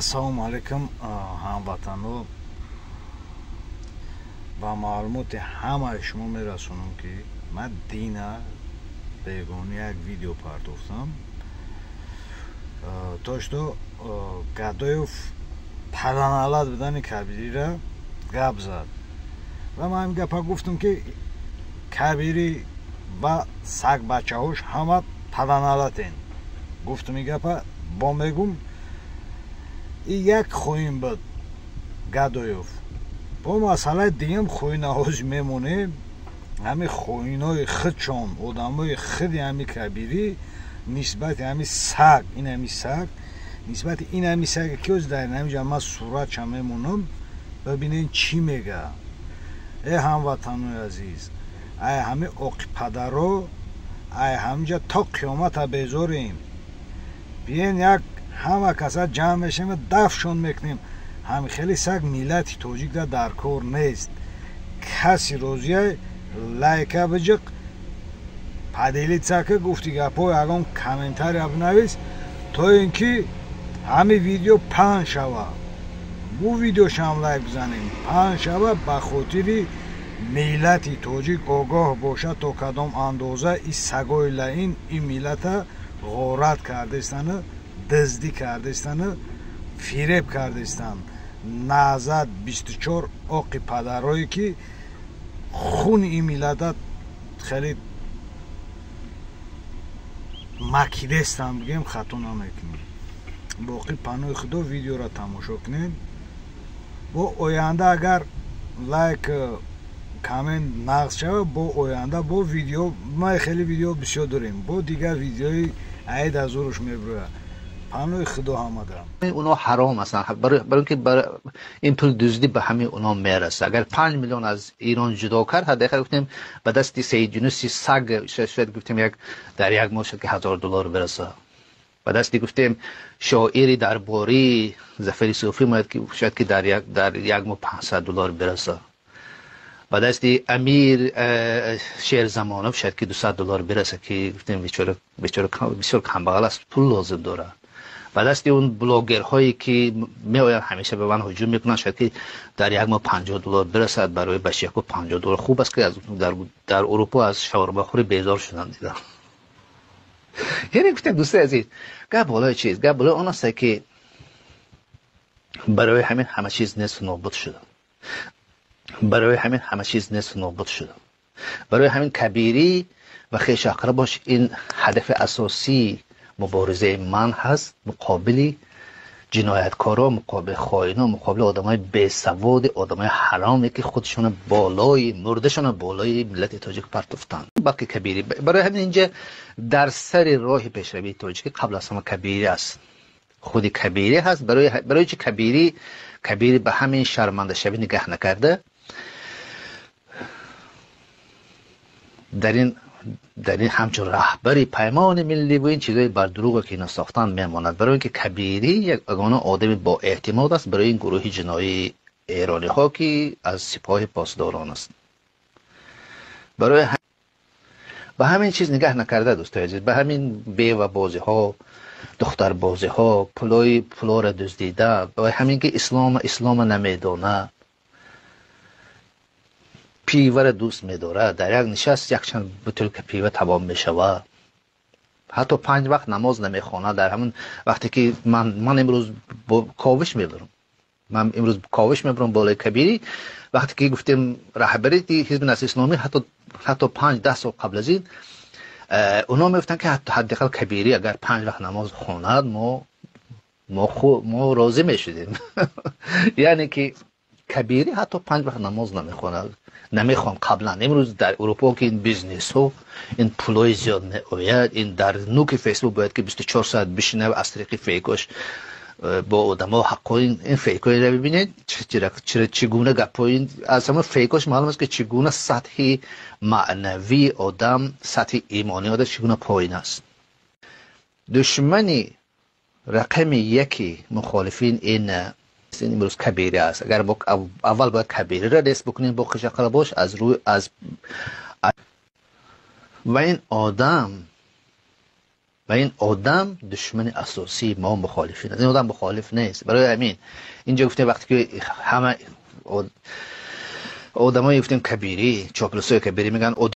Assalomu alaykum hamvatanlar. با معلومات همه شما میرسونم که من دینا بیگانی یک ویدیو پرداختم تو گدایف پدنالت بدن کبیری را گپ زد و من این گپا گفتم که کبیری و سگ بچه هاش همه پدنالت این گفتم این گپا با میگم یک خویم بود گدایف با مسئله دیگه خوینه هاش میمونه همه خوینای خودشان آدمای خودی همی کبیری نسبت همی سگ این همی سگ نسبت این همی سگ که از در نمیجا من صورت چه میمونم ببینین چی میگه ای هموطنای عزیز ای همه اقی پدرو ای همینجا تا قیامت بیزاریم بیین یک همه کسا جمع میشیم دفشون میکنیم هم خیلی سگ ملت توجیک در کار نیست کسی روزیه لایکه بجق پدیلی چکه گفتی گپای اگم کامنتاری بنویس تا اینکه همه ویدیو پنج شوه مو ویدیوش هم لایک بزنیم پنج شوه بخاطری ملتی توجیک آگاه باشه تا کدام اندازه این سگای لعین این ملت غارت کردستن دزدی کردستن فریب کردستن نازد 24 آقی پدرهایی که خون این ملت خیلی مکیدستن بگیم خطا نمیکنیم باقی پناه خدا ویدیو را تماشا کنید با آینده اگر لایک کامنت نقص شود با آینده با ویدیو ما خیلی ویدیو بسیار داریم با دیگر ویدیوی عید از روش میبره پناه خدا همه اونا حرام هستن برای اینکه این پول دزدی به همه اونا میرسه اگر 5 میلیون از ایران جدا کرد حداقل گفتیم به دست سید یونسی سگ شاید گفتیم در یک ماه شد که $1000 برسه به دستی گفتیم شاعری درباری ظفر صوفی میاد که شاید که در یک ماه $500 برسه به دستی امیر شعر زمانه شاید که $200 برسه که گفتیم بیچاره بسیار کمبغل است پول لازم داره و دستی اون بلاگرهایی که میآیند همیشه به من هجوم میکنن شاید که در یک ماه $50 برسد برای بشیکو $50 خوب است که از در اروپا از شاورما خوری بیزار شدن دیدم یعنی گفتم دوستای عزیز گپ بالای چیز گپ بالای اون است که برای همین همه چیز نصف نابود شده برای همین همه چیز نصف نابود شده برای همین کبیری و خویش اقرباش این هدف اساسی مبارزه من هست مقابل جنایتکارا مقابل خائنا مقابل آدمای بی‌سواد آدمای حرامی که خودشون بالای مردشون بالای ملت تاجیک پرتافتن باقی کبیری برای همین اینجا در سر راه پیشروی تاجیک قبل از همه کبیری است خودی کبیری هست برای چه کبیری به همین شرمنده شوی نگاه نکرده در این همچون رهبری پیمان ملی و این چیزای بر دروغ که اینا ساختن میماند برای اینکه کبیری یک اگانه آدم با اعتماد است برای این گروه جنایی ایرانی ها که از سپاه پاسداران است به همین چیز نگاه نکرده دوستای عزیز به همین بی و بازی ها دختر بازی ها پلا را دزدیده به همین که اسلام نمیدانه پیوه را دوست می‌داره در یک نشست یک چند بطل که پیوه تمام میشود حتی 5 وقت نماز نمیخونه در همون وقتی که من امروز کاوش میبرم بالای کبیری وقتی که گفتیم رهبری حزب نصر اسلامی حتی 5-10 سال قبل از این اونا میگفتن که حداقل کبیری اگر 5 وقت نماز خوند ما راضی میشدیم یعنی که کبیری حتی 5 وقت نماز نمیخوام قبلا امروز در اروپا که این بیزنس ها این پولای زیاد میآید این در نوک فیسبوک باید که 24 ساعت بشینه و از طریق فیکاش با آدما حقا این فیکای رو ببینید چگونه گپای از همه فیکاش معلوم است که چگونه سطح معنوی آدم سطح ایمانی آدم چگونه پایین است دشمنی رقم 1 مخالفین این امروز کبیری است اگر اول باید کبیری را دست بکنیم با خویش اقرباش و این آدم و این آدم دشمن اساسی ما مخالفین. این آدم مخالف نیست. برای همین اینجا گفتیم وقتی که همه آدمای گفتیم کبیری، چاپلوسای کبیری میگن